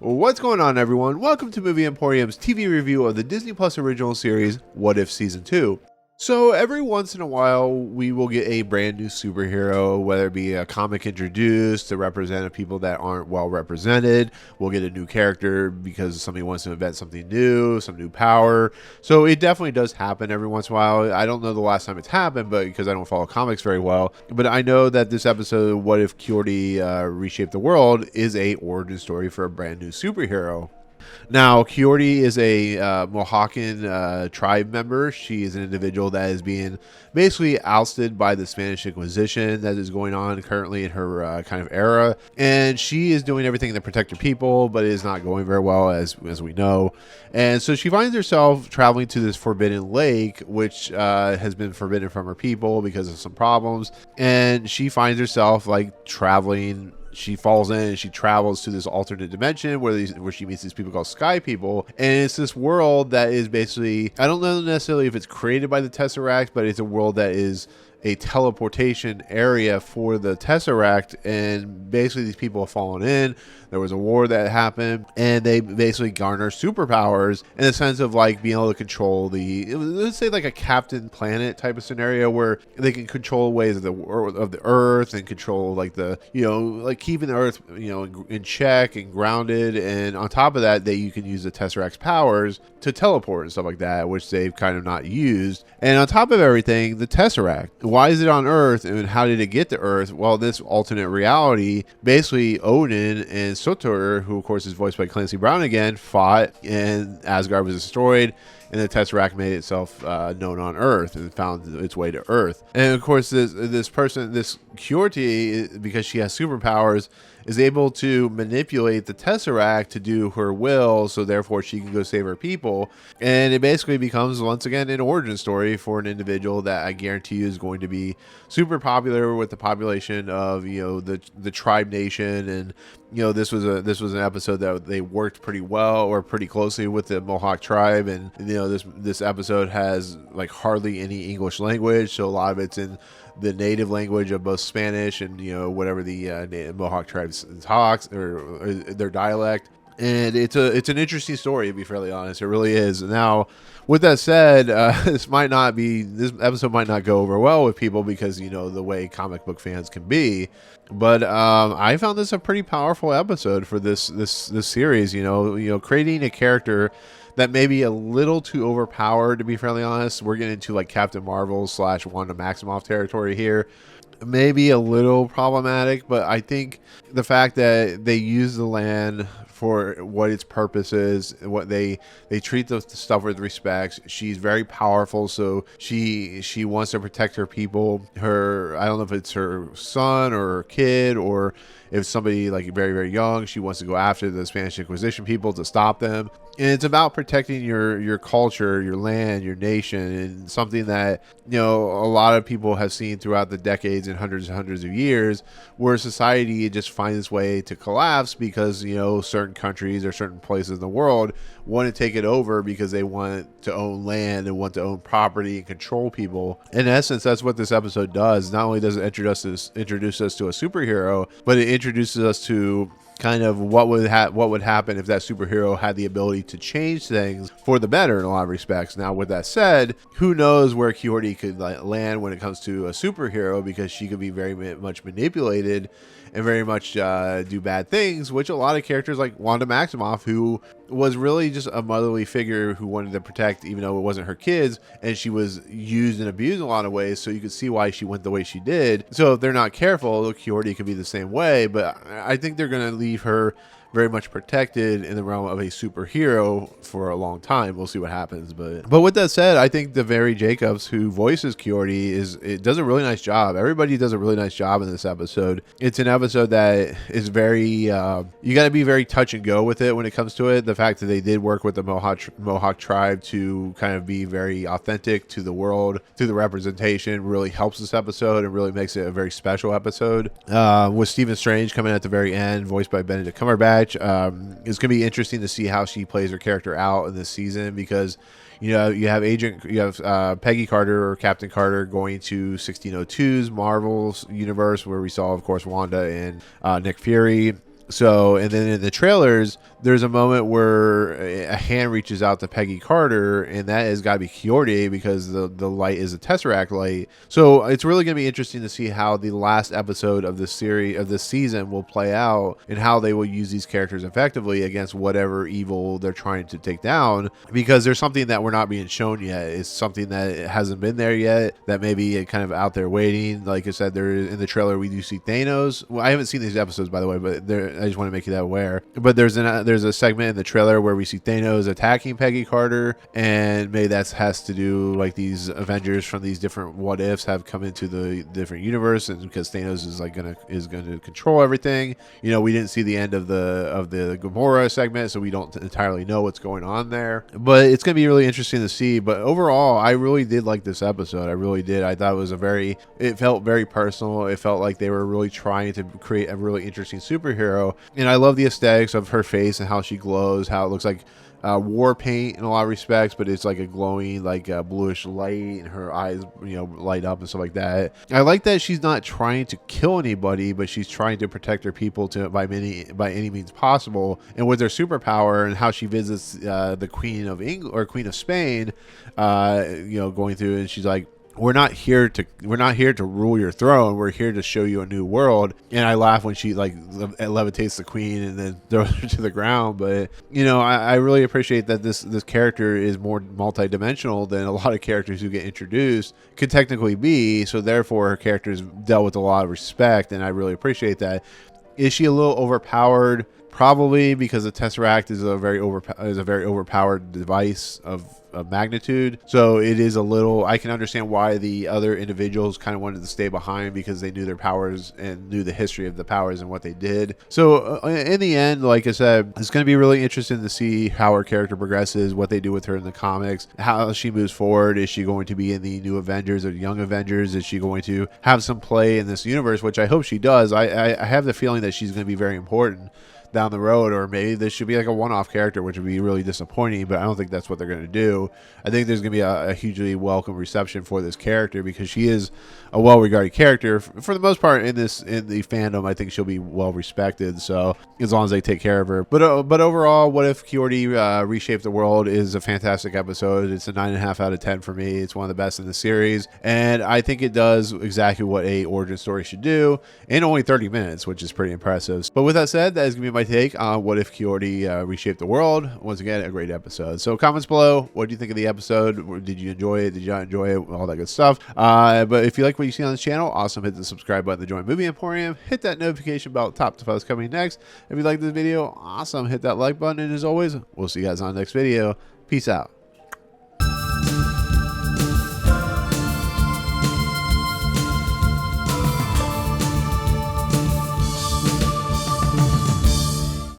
What's going on, everyone? Welcome to Movie Emporium's TV review of the Disney Plus original series, What If Season 2. So every once in a while, we will get a brand new superhero, whether it be a comic introduced to represent people that aren't well represented. We'll get a new character because somebody wants to invent something new, some new power. So it definitely does happen every once in a while. I don't know the last time it's happened, but because I don't follow comics very well. But I know that this episode, What If Kahhori Reshaped the World, is a origin story for a brand new superhero. Now, Kahhori is a Mohawk tribe member. She is an individual that is being basically ousted by the Spanish Inquisition that is going on currently in her kind of era. And she is doing everything to protect her people, but it is not going very well, as we know. And so she finds herself traveling to this forbidden lake, which has been forbidden from her people because of some problems. And she finds herself like traveling. She falls in and she travels to this alternate dimension where she meets these people called Sky People. And it's this world that is basically, I don't know necessarily if it's created by the Tesseract, but it's a world that is a teleportation area for the Tesseract. And basically these people have fallen in. There was a war that happened, and they basically garner superpowers in the sense of like being able to control let's say like a Captain Planet type of scenario where they can control ways of the Earth and control like like keeping the Earth in check and grounded. And on top of that, you can use the Tesseract's powers to teleport and stuff like that, which they've kind of not used. And on top of everything, the Tesseract, why is it on Earth and how did it get to Earth? Well, this alternate reality, basically Odin and Sotor, who of course is voiced by Clancy Brown again, fought and Asgard was destroyed, and the Tesseract made itself known on Earth and found its way to Earth. And of course, this person, this Kahhori, because she has superpowers, is able to manipulate the Tesseract to do her will, so therefore she can go save her people. And it basically becomes, once again, an origin story for an individual that I guarantee you is going to be super popular with the population of the tribe nation. And this was an episode that they worked pretty well or pretty closely with the Mohawk tribe. And this episode has like hardly any English language, so a lot of it's in the native language of both Spanish and whatever the Mohawk tribe talks or their dialect. And it's an interesting story, to be fairly honest. It really is. Now, with that said, this episode might not go over well with people because the way comic book fans can be. But I found this a pretty powerful episode for this series. Creating a character that may be a little too overpowered, to be fairly honest. We're getting into like Captain Marvel / Wanda Maximoff territory here. Maybe a little problematic, but I think the fact that they use the land for what its purpose is, what they treat the stuff with respect. She's very powerful, so she wants to protect her people. I don't know if it's her son or her kid, or if somebody like very, very young, she wants to go after the Spanish Inquisition people to stop them. And it's about protecting your culture, your land, your nation, and something that a lot of people have seen throughout the decades and hundreds of years, where society just finds its way to collapse because certain countries or certain places in the world want to take it over because they want to own land and want to own property and control people. In essence, that's what this episode does. Not only does it introduce us to a superhero, but it introduces us to kind of what would happen if that superhero had the ability to change things for the better in a lot of respects. Now, with that said, who knows where Kahhori could land when it comes to a superhero, because she could be very much manipulated and very much do bad things, which a lot of characters like Wanda Maximoff, who was really just a motherly figure who wanted to protect, even though it wasn't her kids, and she was used and abused in a lot of ways, so you could see why she went the way she did. So if they're not careful, Kahhori could be the same way, but I think they're going to leave her very much protected in the realm of a superhero for a long time. We'll see what happens. But with that said, I think Devery Jacobs, who voices Kahhori, does a really nice job. Everybody does a really nice job in this episode. It's an episode that is very, you got to be very touch and go with it when it comes to it. The fact that they did work with the Mohawk tribe to kind of be very authentic to the world, to the representation, really helps this episode and really makes it a very special episode. With Stephen Strange coming at the very end, voiced by Benedict Cumberbatch. It's going to be interesting to see how she plays her character out in this season, because you have Peggy Carter or Captain Carter going to 1602's Marvel's universe, where we saw, of course, Wanda and Nick Fury. So, and then in the trailers, there's a moment where a hand reaches out to Peggy Carter, and that has got to be Kahhori because the light is a Tesseract light. So it's really going to be interesting to see how the last episode of this series, of this season, will play out, and how they will use these characters effectively against whatever evil they're trying to take down. Because there's something that we're not being shown yet. It's something that hasn't been there yet, that maybe kind of out there waiting. Like I said, there in the trailer we do see Thanos. Well, I haven't seen these episodes, by the way, but I just want to make you that aware. But there's a segment in the trailer where we see Thanos attacking Peggy Carter, and maybe that has to do like these Avengers from these different what ifs have come into the different universe, and because Thanos is like gonna control everything. You know, we didn't see the end of the Gamora segment, so we don't entirely know what's going on there. But it's gonna be really interesting to see. But overall, I really did like this episode. I really did. I thought it felt very personal. It felt like they were really trying to create a really interesting superhero, and I love the aesthetics of her face and how she glows, how it looks like war paint in a lot of respects, but it's like a glowing, like bluish light, and her eyes, you know, light up and stuff like that. I like that she's not trying to kill anybody, but she's trying to protect her people by any means possible. And with her superpower and how she visits the Queen of England or Queen of Spain, you know, going through, and she's like, we're not here to rule your throne. We're here to show you a new world. And I laugh when she like levitates the queen and then throws her to the ground. But you know, I really appreciate that this character is more multidimensional than a lot of characters who get introduced could technically be. So therefore, her character is dealt with a lot of respect, and I really appreciate that. Is she a little overpowered? Probably, because the Tesseract is a very overpowered device of magnitude. So it is a little, I can understand why the other individuals kind of wanted to stay behind, because they knew their powers and knew the history of the powers and what they did. So in the end, like I said, it's going to be really interesting to see how her character progresses, what they do with her in the comics, how she moves forward. Is she going to be in the new Avengers or Young Avengers? Is she going to have some play in this universe, which I hope she does. I have the feeling that she's going to be very important down the road, or maybe this should be like a one-off character, which would be really disappointing, but I don't think that's what they're going to do. I think there's going to be a hugely welcome reception for this character, because she is a well-regarded character for the most part in the fandom. I think she'll be well respected, so as long as they take care of her. But overall, What If Kahhori Reshaped the World is a fantastic episode. It's a 9.5 out of 10 for me. It's one of the best in the series, and I think it does exactly what a origin story should do in only 30 minutes, which is pretty impressive. But with that said, that is going to be my take on What If Kahhori Reshaped the World. Once again, a great episode. So comments below, what do you think of the episode? Did you enjoy it? Did you not enjoy it? All that good stuff. But if you like what you see on this channel, awesome, hit the subscribe button to join Movie Emporium. Hit that notification bell top to what's coming next. If you like this video, awesome, hit that like button, and as always, we'll see you guys on the next video. Peace out.